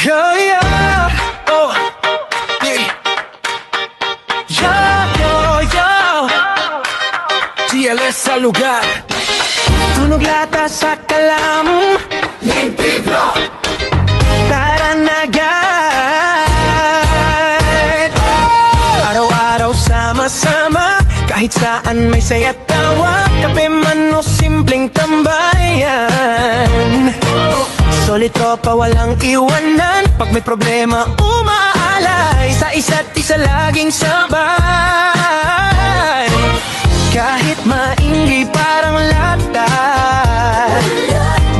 Yeah, yeah. Oh, yeah. Yo. TLS sa lugar. Tunog lata sa kalam. Limpiblo. Tara na guide. Araw-araw sama-sama, kahit saan may saya tawa. Kape man o simpleng tambayan. Solid tropa, walang iwanan. Pag may problema, umaalay. Sa isa't isa laging sabay. Kahit maingay parang lata,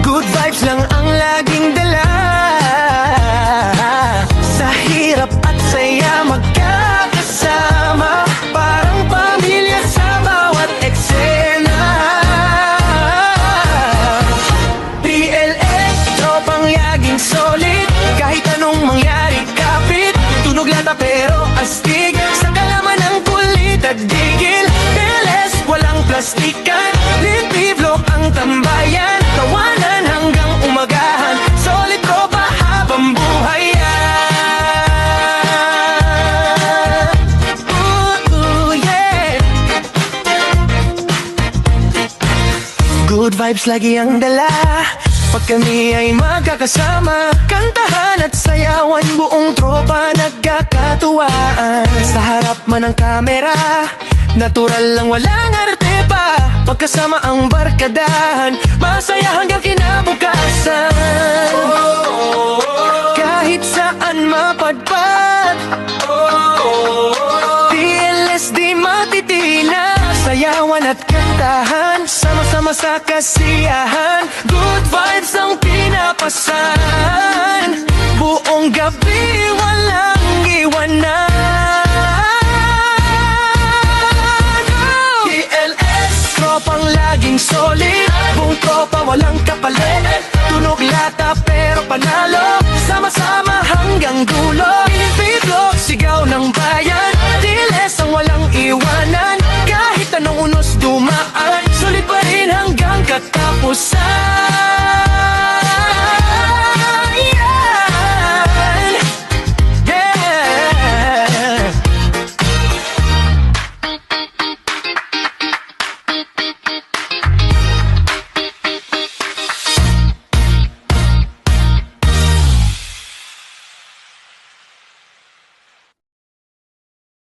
good vibes lang ang laging dala. Sa hirap at saya magkakasama, parang pamilya sa bawat eksena. TLS, tropang yaging solid. Kahit anong mangyari, kapit. Tunog lata pero astig. Sa kalaman ng kulit at digil. TLS, walang plastikan. Limpiblo ang tambayan. Tawanan hanggang umagahan. Solid tropa habang buhay yan. Yeah. Good vibes lagi ang dala. Pag kami ay magkakasama, kantahan at sayawan, buong tropa nagkakatuwaan. Sa harap man ng kamera, natural lang walang arte pa. Pagkasama ang barkadahan, masaya hanggang kinabukasan. Kahit saan mapadpad, TLS di matitila. Sayawan at kantahan, sama-sama sa kasiyahan. Good vibes ang pinapasan. Buong gabi walang iwanan. TLS, tropang laging solid. Buong tropa walang kapalit. Tunog lata pero panalo. Sama-sama hanggang dulo. Limpiblo, sigaw ng bayan. TLS ang walang iwanan. Kahit anong unos dumaan, sulit pa rin hanggang katapusan.